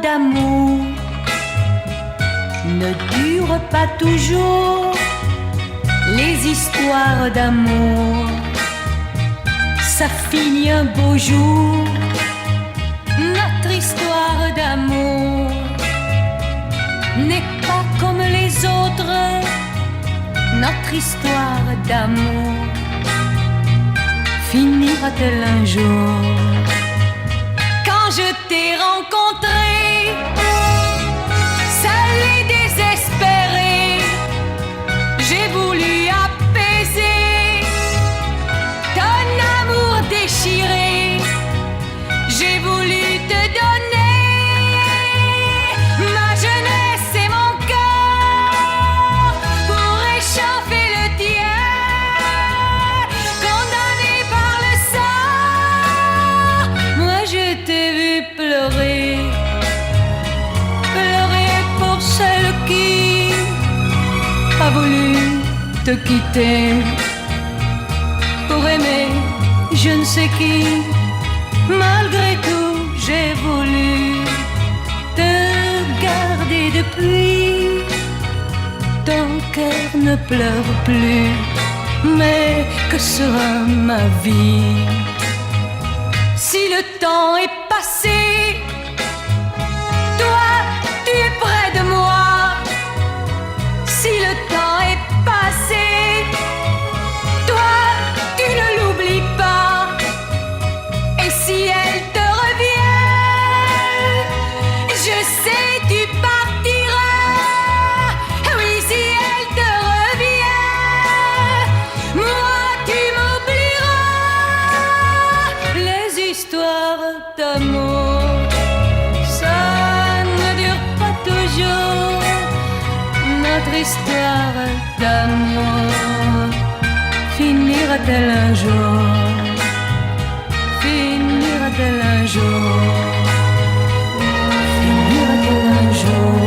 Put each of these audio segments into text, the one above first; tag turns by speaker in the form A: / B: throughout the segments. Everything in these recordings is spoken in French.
A: d'amour ne durent pas toujours. Les histoires d'amour, ça finit un beau jour. Notre histoire d'amour n'est pas comme les autres. Notre histoire d'amour finira-t-elle un jour? Quand je t'ai rencontré, seul et désespéré, j'ai voulu apaiser ton amour déchiré. J'ai voulu te donner ma jeunesse et mon cœur pour réchauffer le tien, condamné par le sang. Moi je t'ai vu pleurer, pleurer pour celle qui a voulu te quitter, pour aimer je ne sais qui. Malgré tout, j'ai voulu te garder depuis. Ton cœur ne pleure plus, mais que sera ma vie? Si le temps est passé, toi, tu es près de moi. Si le temps est passé, toi, tu ne l'oublies pas. Et si elle te revient, je sais tu partiras. Oui, si elle te revient, moi tu m'oublieras. Les histoires d'amour, ça ne dure pas toujours. Notre histoire d'amour finira-t-elle un jour? Finira-t-elle un jour? Finira-t-elle un jour?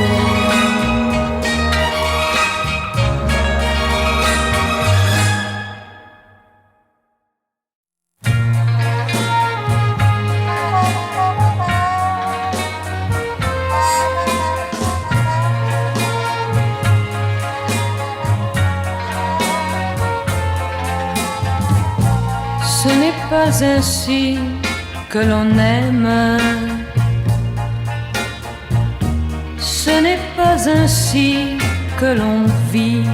A: Ce n'est pas ainsi que l'on aime. Ce n'est pas ainsi que l'on vit.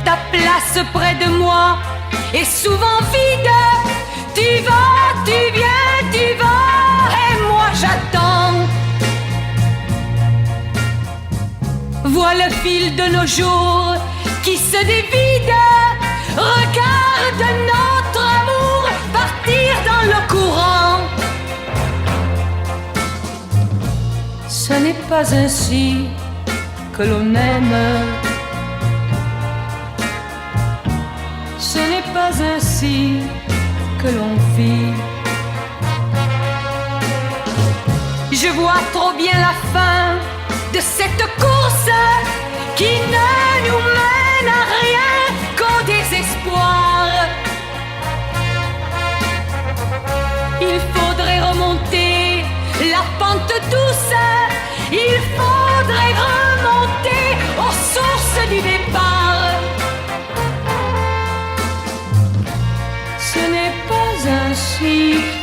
A: Ta place près de moi est souvent vide. Tu vas, tu viens, tu vas, et moi j'attends. Vois le fil de nos jours qui se dévide. Regarde notre amour partir dans le courant. Ce n'est pas ainsi que l'on aime. Ce n'est pas ainsi que l'on vit. Je vois trop bien la fin de cette course qui ne nous mène à rien qu'au désespoir. Il faudrait remonter la pente douce. Il faudrait remonter aux sources du départ. Ce n'est pas ainsi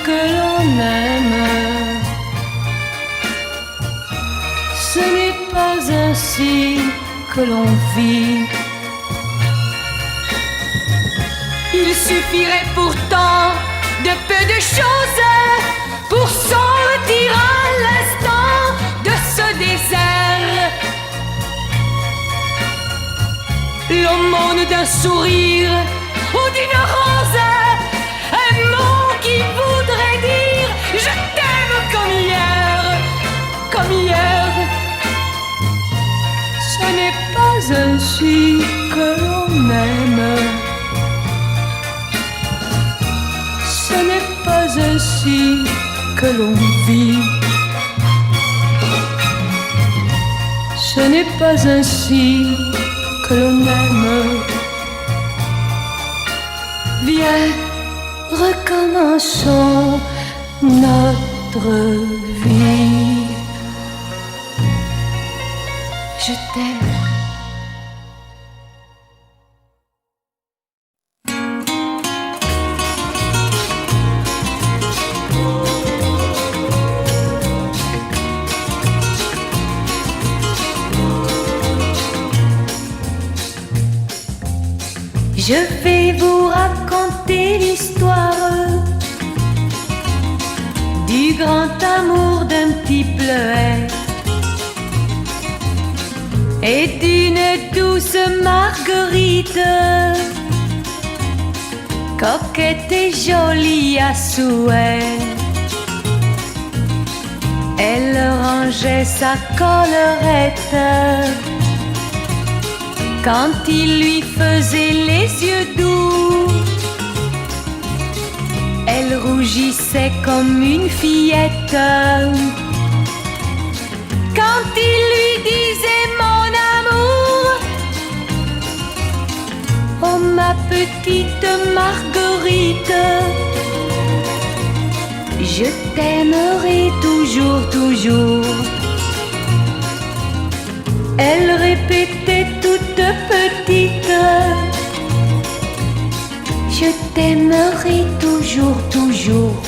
A: que l'on aime. Ce n'est pas ainsi que l'on vit. Il suffirait pourtant de peu de choses pour sortir à l'instant de ce désert. L'aumône d'un sourire ou d'une rose, un mot qui voudrait dire je t'aime comme hier, comme hier. Ce n'est pas ainsi que l'on aime. Ce n'est pas ainsi que l'on vit. Ce n'est pas ainsi que l'on aime. Viens, recommençons notre notre vie. Je t'aime. Je vais vous raconter l'histoire du grand amour d'un petit bleuet et d'une douce Marguerite, coquette et jolie à souhait. Elle rangeait sa collerette quand il lui faisait les yeux doux. Elle rougissait comme une fillette quand il lui disait mon amour. Oh ma petite Marguerite, je t'aimerai toujours, toujours. Elle répétait toute petite, je t'aimerai toujours, toujours.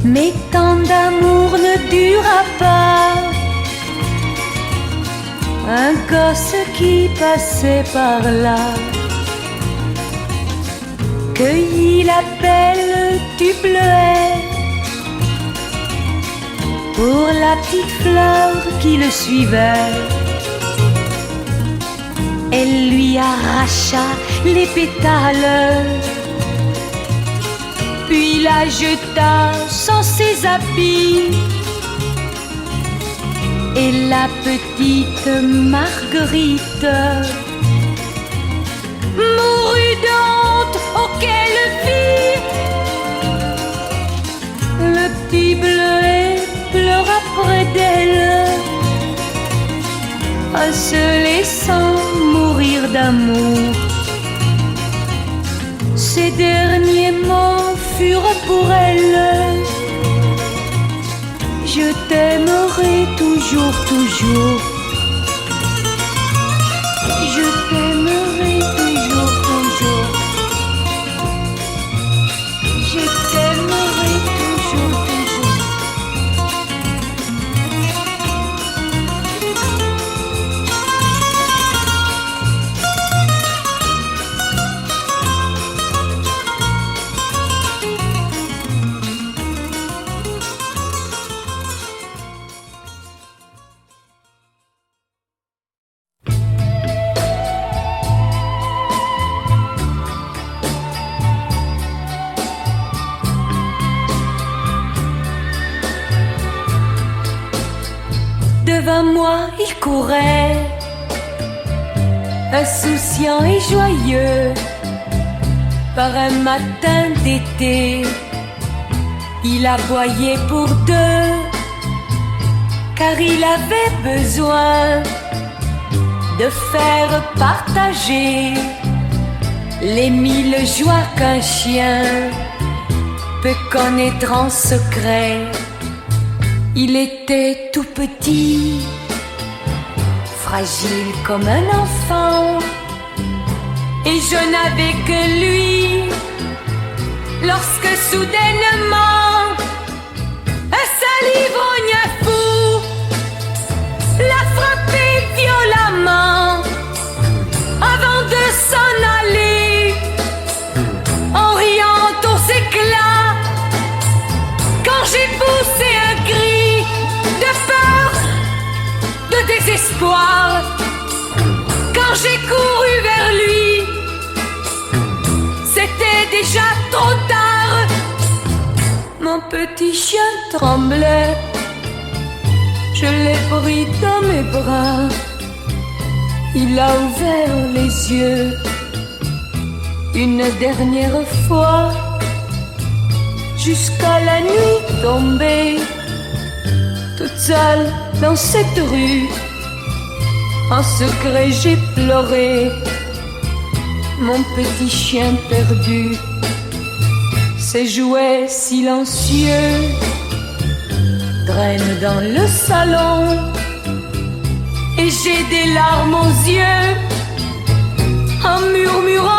A: Mais tant d'amour ne dura pas. Un gosse qui passait par là cueillit la belle du bleuet pour la petite fleur qui le suivait. Elle lui arracha les pétales, puis la jeta sans ses habits. Et la petite Marguerite mourut d'honte. Oh quelle vie! Le petit bleuet pleura près d'elle en se laissant mourir d'amour. Ses derniers mots furent pour elle: je t'aimerai toujours, toujours. Je t'aimerai toujours, toujours. Je t'aimerai toujours, toujours. Devant moi, il courait, insouciant et joyeux. Par un matin d'été, il aboyait pour deux, car il avait besoin de faire partager les 1000 joies qu'un chien peut connaître en secret. Il était tout petit, fragile comme un enfant, et je n'avais que lui. Lorsque soudainement, un sale ivrogne fou l'a frappé violemment avant de s'en aller, en riant aux éclats. Quand j'ai poussé un cri de peur, de désespoir, quand j'ai couru vers lui, c'était déjà trop tard. Mon petit chien tremblait, je l'ai pris dans mes bras. Il a ouvert les yeux une dernière fois, jusqu'à la nuit tombée. Seule dans cette rue, en secret j'ai pleuré. Mon petit chien perdu, ses jouets silencieux traînent dans le salon. Et j'ai des larmes aux yeux en murmurant